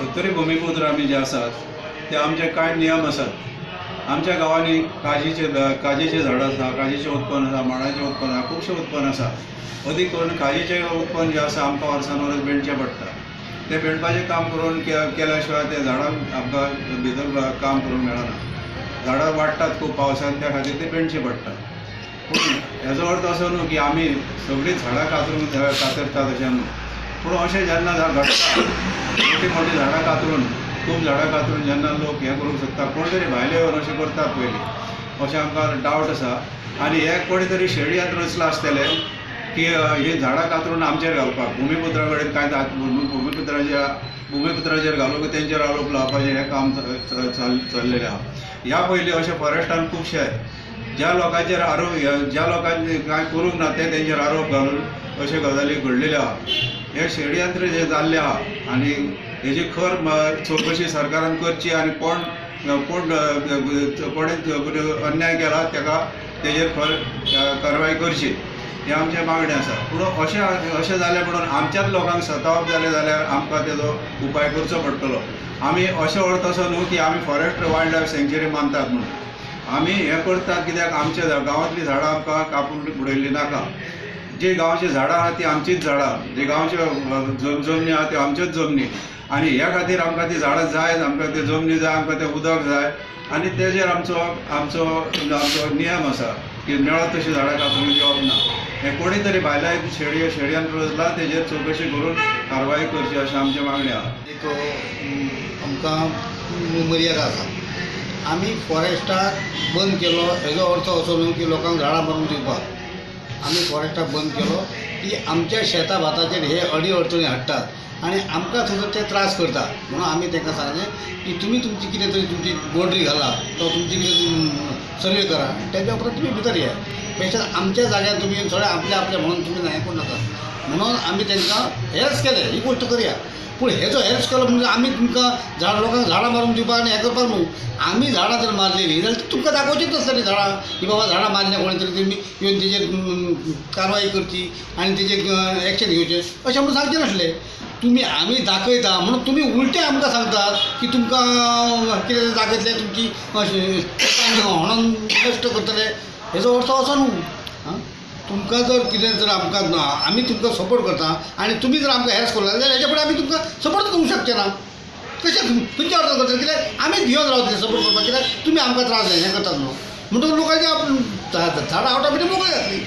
उत्तरी भूमिपुत्र आमी जे आसात ते आमचे कांय नियम आसात। आमच्या गांवांनी काजीचे झाडां आसा, काजीचें उत्पन्न आसा, माडाचें उत्पन्न आसा, खुबशें उत्पन्न आसा। अदीक करून काजीचें उत्पन्न जें आसा आमकां वर्सान वर्स भेटचें पडटा। तें भेटपाचें काम करून केल्या शिवाय ते झाडांक आमकां भितर काम करूंक मेळना। झाडां वाडटात खूब पावसान, त्या खातीर ते भेटचें पडटा। पूण हेजो अर्थ असो न्हू की आमी सगळीं झाडां कातरतात अशें न्हू। पूण अशें जेन्ना घडटा मोठी मोठी झाडां कातरून खूब झाडां कातरून जेन्ना लोक हें करूंक सोदता, कोण तरी भायले येवन अशें करतात पयलीं अशें आमकां डावट आसा। आनी हे कोणी तरी शेडयांत रचलां आसतलें की ही झाडां कातरून आमचेर घालपाक भुमिपुत्रा कडेन कांय भुमिपुत्राचेर घालून तेंचेर आरोप लावपाचें हें काम चल्लेलें आहा। ह्या पयलीं अशें फॉरेस्टान खुबशे ज्या लोकांचेर ज्या लोकांनी कांय करूंक ना ते तेंचेर आरोप घालून अशे गजाली घडलेल्यो आहा। हे शेडयंत्र जे जाल्लें आहा आनी हेजी खर चवकशी सरकारान करची आनी कोण कोणें अन्याय केला ताका तेजेर खर कारवाय करची हें आमचें मागणें आसा। पूण अशें जालें म्हणून आमच्याच लोकांक सतावप जालें जाल्यार आमकां तेजो उपाय करचो पडटलो। आमी अशें अर्थ असो न्हू की आमी फॉरेस्ट वायल्ड लायफ सँक्च्युरी मानतात म्हणून आमी हें करतात कित्याक आमच्या गांवांतलीं झाडां आमकां कापून उडयल्लीं नाका। जी गांवची झाडां आहा ती आमचीच झाडां, जी गांवच्यो जमनी आहा त्यो आमच्योच जमनी आनी ह्या खातीर आमकां ती झाडां जाय, आमकां त्यो जमनी जाय, आमकां तें उदक जाय आनी तेजेर आमचो नियम आसा की मेळत तशी झाडां कातून घेवप ना। हें कोणी तरी भायल्या शेडयांत रचला तेजेर चवकशी करून कारवाय करची अशें आमचें मागणें आहा। एक आमकां मर्यादा आसा। आमी फॉरेस्टाक बंद केलो हेजो अर्थ असो न्हू की लोकांक झाडां मारून दिवपाक। आमी फॉरेस्टाक बंद केलो की आमच्या शेता भाताचेर हे अडी अडचणी हाडटात आनी आमकां सुद्दां ते त्रास करता। म्हणून आमी तांकां सांगलें की तुमी तुमची कितें तरी तुमची बाउंड्री घाला तो तुमची कितें सर्वे करा, तेज्या उपरांत तुमी भितर या। पेक्षा आमच्या जाग्यार तुमी सगळें आपल्या म्हणून तुमी हें करूं नाका। म्हणून आमी तांकां हेल्स केलें, ही गोश्ट करया। पूण हेजो हेल्स केलो म्हणजे आमी तुमकां लोकांक झाडां मारून दिवपाक आनी हें करपाक न्हू। आमी झाडां जर मारलेलीं जाल्यार ती तुमकां दाखोवचीच आसतलीं झाडां की बाबा झाडां मारल्या कोणी तरी तुमी येवन तेजेर कारवाय करची आनी तेजेर एक्शन घेवचें अशें म्हणून सांगचें नासलें। तुमी आमी दाखयता म्हणून तुमी उलटें आमकां सांगतात की तुमकां कितें दाखयतले तुमची म्हणून नश्ट करतले, हेजो अर्थ असो न्हू। तुमकां जर कितें जर आमकां आमी तुमकां सपोर्ट करता आनी तुमी जर आमकां हेल्स करना जाल्यार हेच्या फुडें आमी तुमकां सपोर्ट करूंक शकचे ना। कशें खंयच्या अर्थ करता कित्याक आमी भियोन रावतले सपोर्ट करपाक, कित्याक तुमी आमकां त्रास हें करतात न्हू। म्हणटकूच लोकांची झाडां ऑटोमॅटीक मोकळी जातली।